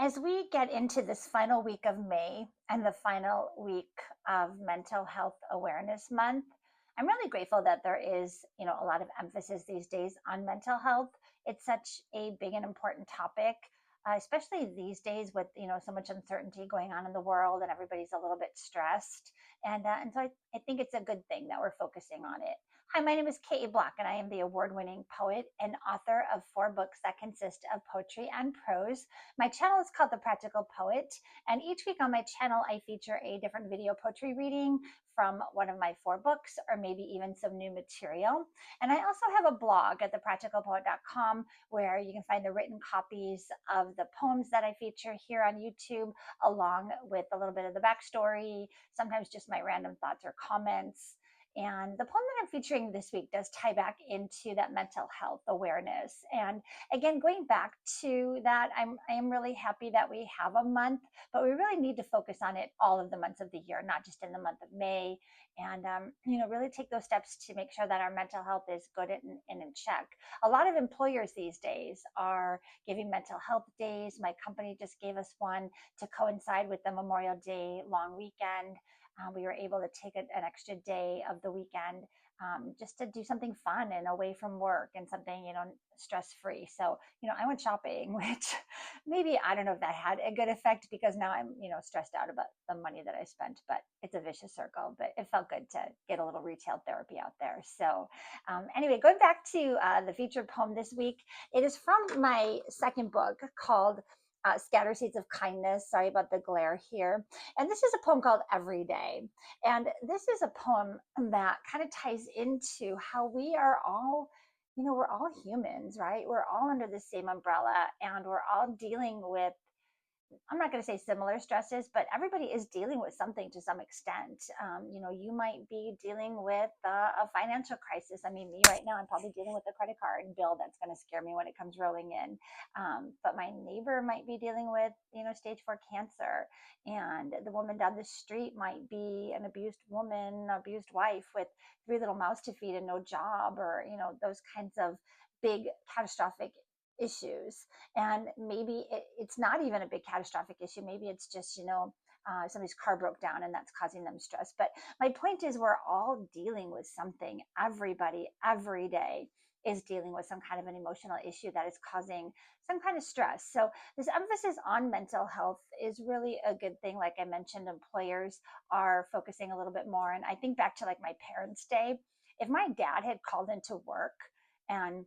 As we get into this final week of May and the final week of Mental Health Awareness Month, I'm really grateful that there is, a lot of emphasis these days on mental health. It's such a big and important topic, especially these days with, so much uncertainty going on in the world and everybody's a little bit stressed. And so I think it's a good thing that we're focusing on it. Hi, my name is K.A Bloch, and I am the award winning poet and author of 4 books that consist of poetry and prose. My channel is called The Practical Poet, and each week on my channel, I feature a different video poetry reading from one of my 4 books, or maybe even some new material. And I also have a blog at thepracticalpoet.com where you can find the written copies of the poems that I feature here on YouTube, along with a little bit of the backstory, sometimes just my random thoughts or comments. And the poem that I'm featuring this week does tie back into that mental health awareness. And again, going back to that, I am really happy that we have a month, but we really need to focus on it all of the months of the year, not just in the month of May. And really take those steps to make sure that our mental health is good and in check. A lot of employers these days are giving mental health days. My company just gave us one to coincide with the Memorial Day long weekend. We were able to take an extra day of the weekend just to do something fun and away from work and something, stress free. So, I went shopping, which maybe I don't know if that had a good effect because now I'm, stressed out about the money that I spent, but it's a vicious circle. But it felt good to get a little retail therapy out there. So, anyway, going back to the featured poem this week, it is from my second book called Scatter Seeds of Kindness. Sorry about the glare here. And this is a poem called Every Day. And this is a poem that kind of ties into how we are all, we're all humans, right? We're all under the same umbrella and we're all dealing with, I'm not going to say similar stresses, but everybody is dealing with something to some extent. You might be dealing with a financial crisis. I mean, me right now, I'm probably dealing with a credit card bill that's going to scare me when it comes rolling in. But my neighbor might be dealing with, stage 4 cancer. And the woman down the street might be an abused woman, abused wife with 3 little mouths to feed and no job, or, those kinds of big catastrophic issues. And maybe it's not even a big catastrophic issue. Maybe it's just, somebody's car broke down and that's causing them stress. But my point is, we're all dealing with something. Everybody, every day, is dealing with some kind of an emotional issue that is causing some kind of stress. So this emphasis on mental health is really a good thing. Like I mentioned, employers are focusing a little bit more. And I think back to like my parents' day. If my dad had called into work and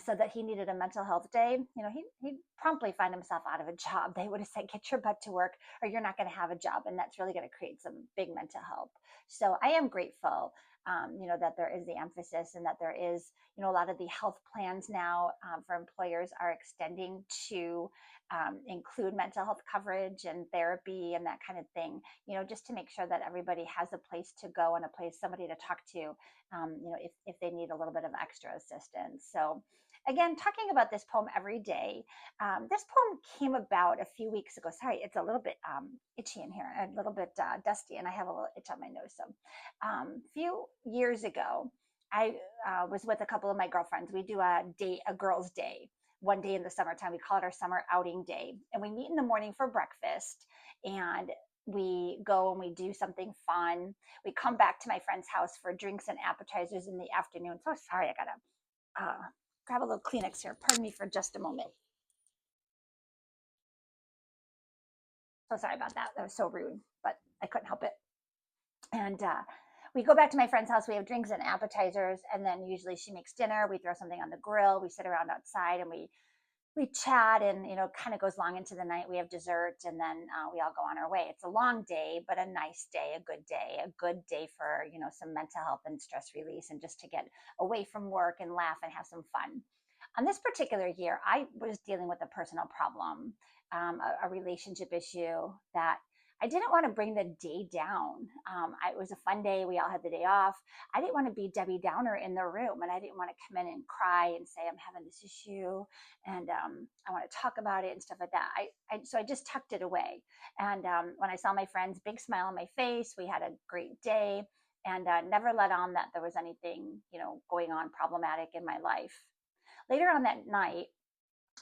said that he needed a mental health day, he'd promptly find himself out of a job. They would have said, get your butt to work or you're not going to have a job. And that's really going to create some big mental health. So I am grateful, that there is the emphasis and that there is, a lot of the health plans now for employers are extending to include mental health coverage and therapy and that kind of thing, just to make sure that everybody has a place to go and a place, somebody to talk to, if they need a little bit of extra assistance. So again, talking about this poem Every Day, this poem came about a few weeks ago. Sorry, it's a little bit itchy in here, a little bit dusty, and I have a little itch on my nose. So a few years ago, I was with a couple of my girlfriends. We do a girls' day, one day in the summertime. We call it our summer outing day. And we meet in the morning for breakfast and we go and we do something fun. We come back to my friend's house for drinks and appetizers in the afternoon. So sorry, I gotta grab a little Kleenex here. Pardon me for just a moment. So sorry about that. That was so rude, but I couldn't help it. And we go back to my friend's house. We have drinks and appetizers, and then usually she makes dinner. We throw something on the grill. We sit around outside and we chat, and kind of goes long into the night. We have dessert, and then we all go on our way. It's a long day, but a nice day, a good day for some mental health and stress release, and just to get away from work and laugh and have some fun. On this particular year, I was dealing with a personal problem, a relationship issue that I didn't want to bring the day down. It was a fun day. We all had the day off. I didn't want to be Debbie Downer in the room, and I didn't want to come in and cry and say I'm having this issue, and I want to talk about it and stuff like that. So I just tucked it away. And when I saw my friends, big smile on my face. We had a great day, and never let on that there was anything going on problematic in my life. Later on that night,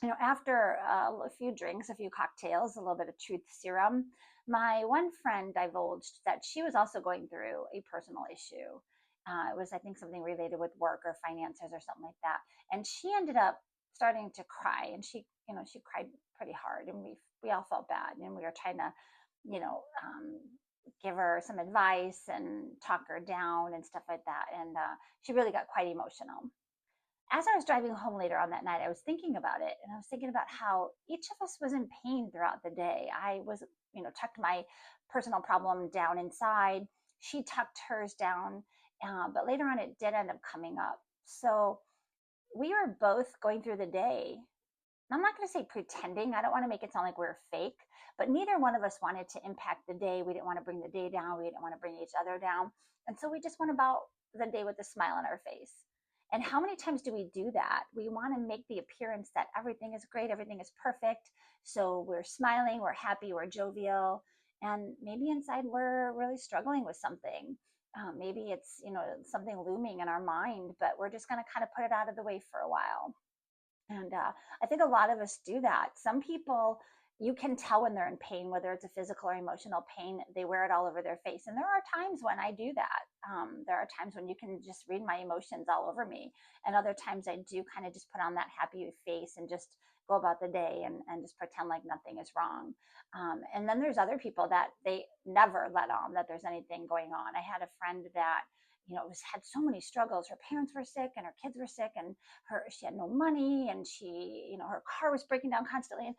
After a few drinks, a few cocktails, a little bit of truth serum, my one friend divulged that she was also going through a personal issue. It was, I think, something related with work or finances or something like that. And she ended up starting to cry, and she cried pretty hard, and we all felt bad, and we were trying to, you know, give her some advice and talk her down and stuff like that. And she really got quite emotional. As I was driving home later on that night, I was thinking about it, and I was thinking about how each of us was in pain throughout the day. I was, tucked my personal problem down inside. She tucked hers down, but later on it did end up coming up. So we were both going through the day. I'm not going to say pretending. I don't want to make it sound like we're fake, but neither one of us wanted to impact the day. We didn't want to bring the day down. We didn't want to bring each other down. And so we just went about the day with a smile on our face. And how many times do we do that? We want to make the appearance that everything is great, everything is perfect. So we're smiling, we're happy, we're jovial. And maybe inside we're really struggling with something. Maybe it's, something looming in our mind, but we're just going to kind of put it out of the way for a while. And I think a lot of us do that. Some people, you can tell when they're in pain, whether it's a physical or emotional pain, they wear it all over their face. And there are times when I do that. There are times when you can just read my emotions all over me. And other times I do kind of just put on that happy face and just go about the day and just pretend like nothing is wrong. And then there's other people that they never let on that there's anything going on. I had a friend that had so many struggles. Her parents were sick and her kids were sick, and she had no money, and her car was breaking down constantly. And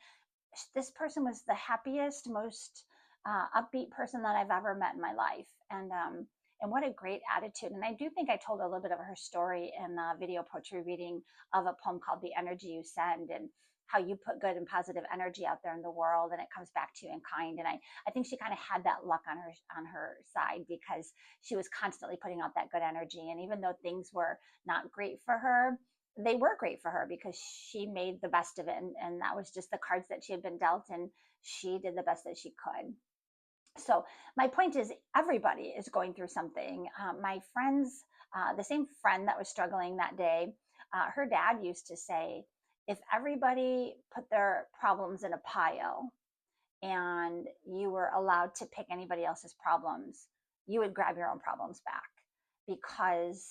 this person was the happiest, most upbeat person that I've ever met in my life. And what a great attitude. And I do think I told a little bit of her story in a video poetry reading of a poem called The Energy You Send, and how you put good and positive energy out there in the world and it comes back to you in kind. And I think she kind of had that luck on her side, because she was constantly putting out that good energy. And even though things were not great for her, they were great for her because she made the best of it. And that was just the cards that she had been dealt, and she did the best that she could. So my point is, everybody is going through something. My friends, the same friend that was struggling that day, her dad used to say, if everybody put their problems in a pile and you were allowed to pick anybody else's problems, you would grab your own problems back, because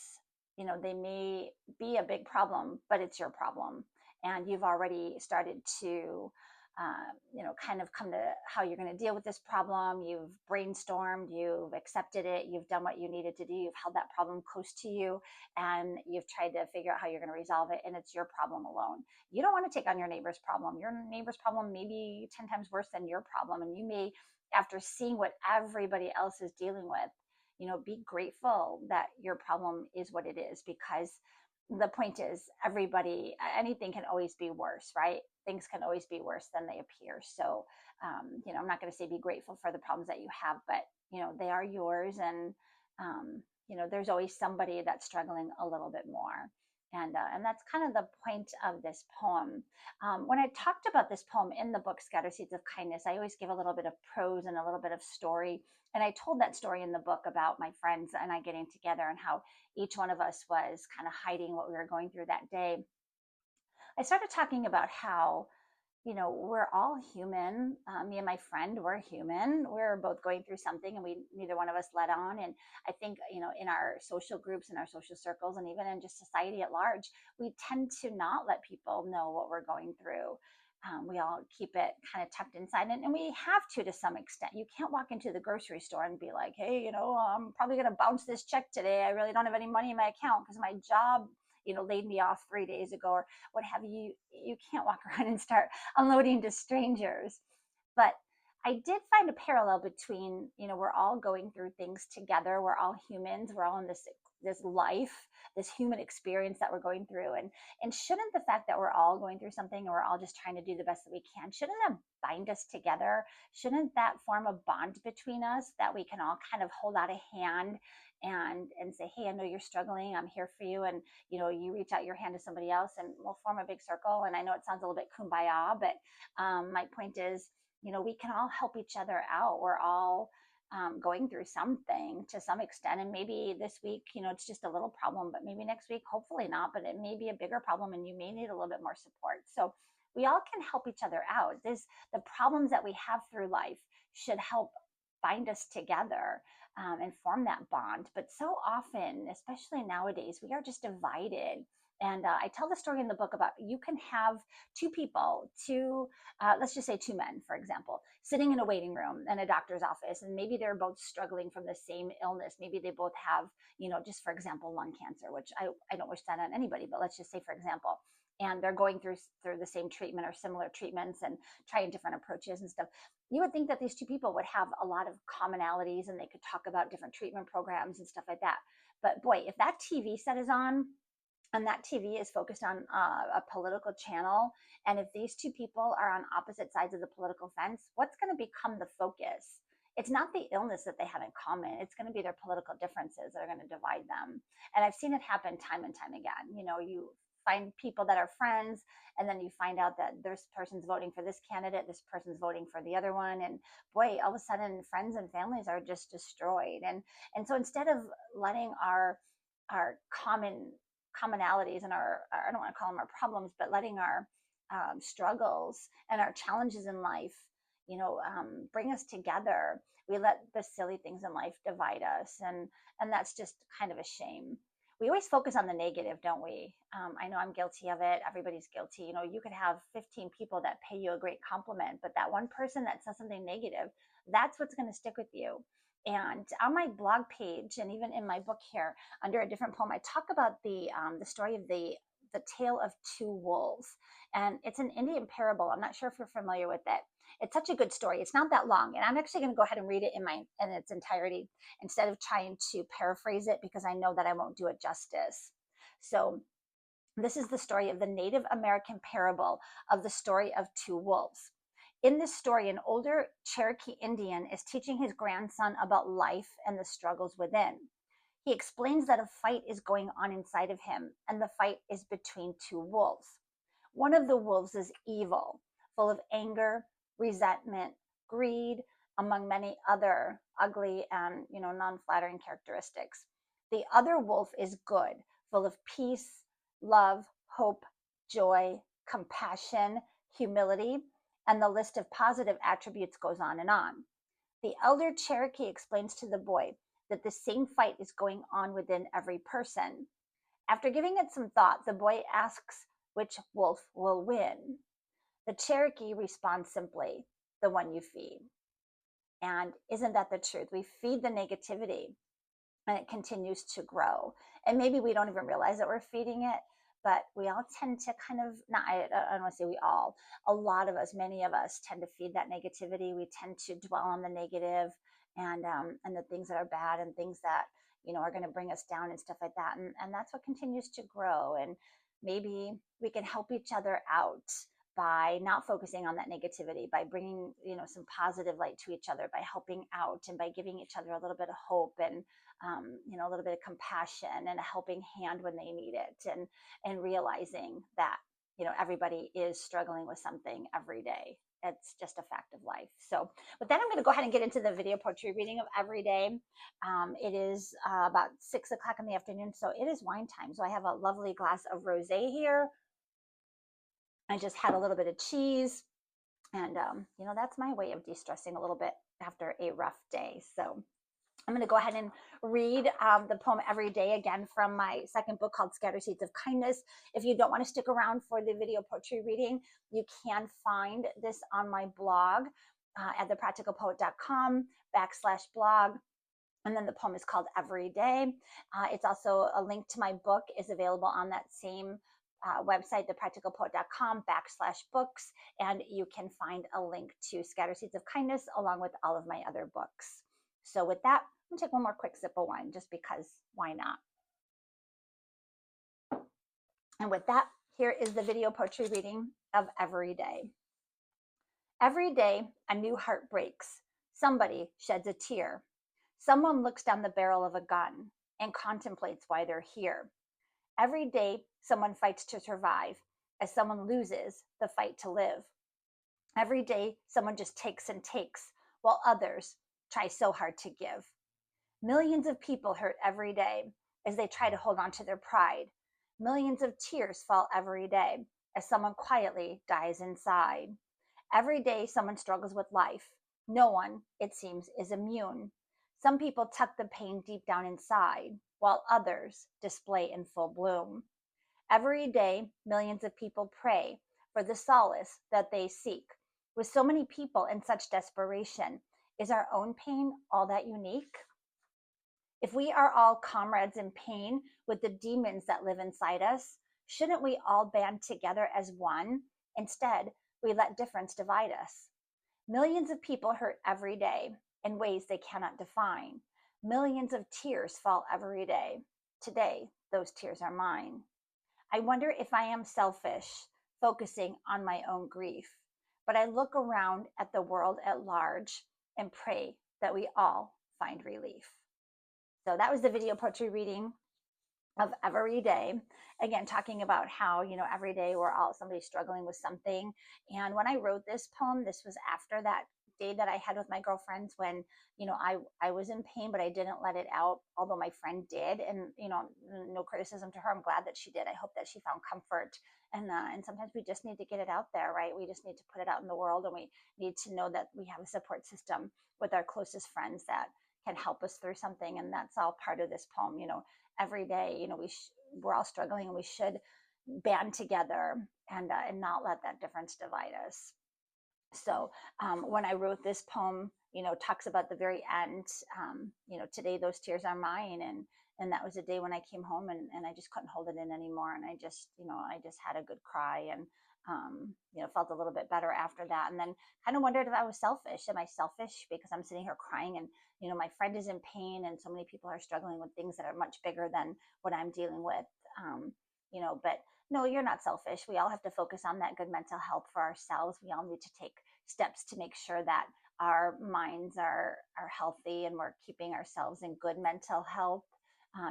they may be a big problem, but it's your problem, and you've already started to kind of come to how you're going to deal with this problem. You've brainstormed, you've accepted it, you've done what you needed to do, you've held that problem close to you, and you've tried to figure out how you're going to resolve it. And it's your problem alone. You don't want to take on your neighbor's problem. Your neighbor's problem may be 10 times worse than your problem. And you may, after seeing what everybody else is dealing with, be grateful that your problem is what it is, because the point is, anything can always be worse, right? Things can always be worse than they appear. So I'm not going to say be grateful for the problems that you have, but they are yours. And there's always somebody that's struggling a little bit more. And that's kind of the point of this poem. When I talked about this poem in the book Scatter Seeds of Kindness, I always give a little bit of prose and a little bit of story. And I told that story in the book about my friends and I getting together, and how each one of us was kind of hiding what we were going through that day. I started talking about how we're all human. Me and my friend, we're human. We're both going through something, and neither one of us let on. And I think, in our social groups, in our social circles, and even in just society at large, we tend to not let people know what we're going through. We all keep it kind of tucked inside, and we have to some extent. You can't walk into the grocery store and be like, hey, I'm probably going to bounce this check today. I really don't have any money in my account because my job laid me off 3 days ago, or what have you. You can't walk around and start unloading to strangers. But I did find a parallel between, we're all going through things together. We're all humans. We're all in this life, this human experience that we're going through. And shouldn't the fact that we're all going through something and we're all just trying to do the best that we can, shouldn't that bind us together? Shouldn't that form a bond between us that we can all kind of hold out a hand and say, hey, I know you're struggling, I'm here for you. And you reach out your hand to somebody else and we'll form a big circle. And I know it sounds a little bit kumbaya, but my point is, we can all help each other out. We're all going through something to some extent. And maybe this week, it's just a little problem, but maybe next week, hopefully not, but it may be a bigger problem and you may need a little bit more support. So we all can help each other out. The problems that we have through life should help bind us together, and form that bond. But so often, especially nowadays, we are just divided. And I tell the story in the book about, you can have two people, let's just say two men, for example, sitting in a waiting room in a doctor's office, and maybe they're both struggling from the same illness. Maybe they both have, just for example, lung cancer, which I don't wish that on anybody, but let's just say, for example, and they're going through the same treatment or similar treatments and trying different approaches and stuff. You would think that these two people would have a lot of commonalities and they could talk about different treatment programs and stuff like that. But boy, if that TV set is on and that TV is focused on a political channel, and if these two people are on opposite sides of the political fence, what's going to become the focus? It's not the illness that they have in common. It's going to be their political differences that are going to divide them. And I've seen it happen time and time again. You find people that are friends, and then you find out that this person's voting for this candidate, this person's voting for the other one, and boy, all of a sudden friends and families are just destroyed. And so instead of letting our commonalities and our, I don't want to call them our problems, but letting our struggles and our challenges in life, bring us together, we let the silly things in life divide us, and that's just kind of a shame. We always focus on the negative, don't we? I know I'm guilty of it. Everybody's guilty. You could have 15 people that pay you a great compliment, but that one person that says something negative, that's what's going to stick with you. And on my blog page, and even in my book here, under a different poem, I talk about the story of the tale of two wolves, and it's an Indian parable. I'm not sure if you're familiar with it. It's such a good story. It's not that long, and I'm actually going to go ahead and read it in its entirety instead of trying to paraphrase it, because I know that I won't do it justice. So this is the story of the Native American parable of the story of two wolves. In this story, an older Cherokee Indian is teaching his grandson about life and the struggles within. He explains that a fight is going on inside of him, and the fight is between two wolves. One of the wolves is evil, full of anger, resentment, greed, among many other ugly and non-flattering characteristics. The other wolf is good, full of peace, love, hope, joy, compassion, humility, and the list of positive attributes goes on and on. The elder Cherokee explains to the boy that the same fight is going on within every person. After giving it some thought, the boy asks which wolf will win. The Cherokee responds simply, the one you feed. And isn't that the truth? We feed the negativity and it continues to grow. And maybe we don't even realize that we're feeding it, but we all tend to kind of, not, I don't want to say we all, a lot of us, many of us tend to feed that negativity. We tend to dwell on the negative and the things that are bad and things that, are going to bring us down and stuff like that. And that's what continues to grow. And maybe we can help each other out by not focusing on that negativity, by bringing, some positive light to each other, by helping out and by giving each other a little bit of hope and, a little bit of compassion and a helping hand when they need it, and realizing that, everybody is struggling with something every day. It's just a fact of life. So with that, I'm going to go ahead and get into the video poetry reading of every day. It is about 6 o'clock in the afternoon, so it is wine time. So I have a lovely glass of rosé here. I just had a little bit of cheese, and that's my way of de-stressing a little bit after a rough day. So I'm going to go ahead and read the poem Every Day again from my second book called Scattered Seeds of Kindness. If you don't want to stick around for the video poetry reading, you can find this on my blog at thepracticalpoet.com/blog. And then the poem is called Every Day. It's also a link to my book is available on that same website, thepracticalpoet.com/books. And you can find a link to Scattered Seeds of Kindness along with all of my other books. So with that, I'm gonna take one more quick sip of wine just because why not? And with that, here is the video poetry reading of Every Day. Every day, a new heart breaks. Somebody sheds a tear. Someone looks down the barrel of a gun and contemplates why they're here. Every day, someone fights to survive as someone loses the fight to live. Every day, someone just takes and takes while others try so hard to give. Millions of people hurt every day as they try to hold on to their pride. Millions of tears fall every day as someone quietly dies inside. Every day, someone struggles with life. No one, it seems, is immune. Some people tuck the pain deep down inside, while others display in full bloom. Every day, millions of people pray for the solace that they seek. With so many people in such desperation, is our own pain all that unique? If we are all comrades in pain with the demons that live inside us, shouldn't we all band together as one? Instead, we let difference divide us. Millions of people hurt every day in ways they cannot define. Millions of tears fall every day. Today, those tears are mine. I wonder if I am selfish, focusing on my own grief. But I look around at the world at large and pray that we all find relief. So that was the video poetry reading of every day. Again, talking about how, every day we're all somebody struggling with something. And when I wrote this poem, this was after that day that I had with my girlfriends when, I was in pain, but I didn't let it out, although my friend did. And, no criticism to her. I'm glad that she did. I hope that she found comfort. And sometimes we just need to get it out there, right? We just need to put it out in the world, and we need to know that we have a support system with our closest friends that can help us through something. And that's all part of this poem. Every day, we're all struggling, and we should band together and not let that difference divide us. So when I wrote this poem, talks about the very end. Today those tears are mine, and that was a day when I came home and I just couldn't hold it in anymore, and I just had a good cry, and felt a little bit better after that, and then kind of wondered if I was selfish. Am I selfish because I'm sitting here crying, and my friend is in pain, and so many people are struggling with things that are much bigger than what I'm dealing with. But no, you're not selfish. We all have to focus on that good mental health for ourselves. We all need to take steps to make sure that our minds are healthy, and we're keeping ourselves in good mental health,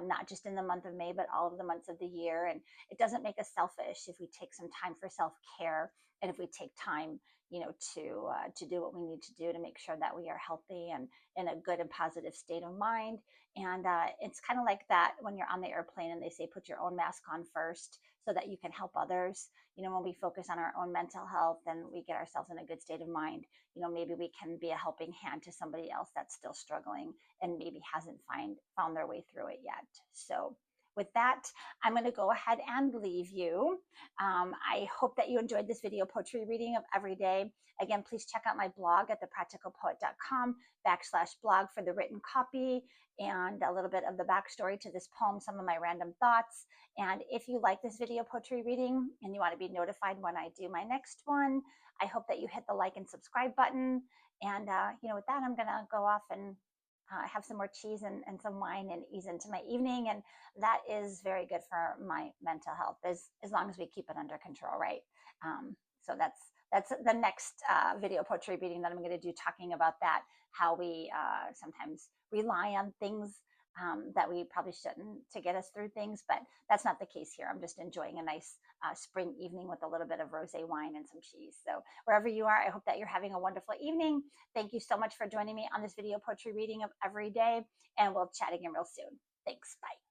not just in the month of May, but all of the months of the year. And it doesn't make us selfish if we take some time for self-care, and if we take time, to do what we need to do to make sure that we are healthy and in a good and positive state of mind. And it's kind of like that when you're on the airplane and they say put your own mask on first so that you can help others. When we focus on our own mental health and we get ourselves in a good state of mind, maybe we can be a helping hand to somebody else that's still struggling and maybe hasn't found their way through it yet. So with that, I'm going to go ahead and leave you. I hope that you enjoyed this video poetry reading of every day. Again, please check out my blog at thepracticalpoet.com/blog for the written copy and a little bit of the backstory to this poem, some of my random thoughts. And if you like this video poetry reading and you want to be notified when I do my next one, I hope that you hit the like and subscribe button. And, with that, I'm going to go off and have some more cheese and some wine and ease into my evening. And that is very good for my mental health as long as we keep it under control, right? So that's the next video poetry reading that I'm going to do, talking about that, how we sometimes rely on things that we probably shouldn't to get us through things, but that's not the case here. I'm just enjoying a nice spring evening with a little bit of rosé wine and some cheese. So wherever you are, I hope that you're having a wonderful evening. Thank you so much for joining me on this video poetry reading of every day, and we'll chat again real soon. Thanks. Bye.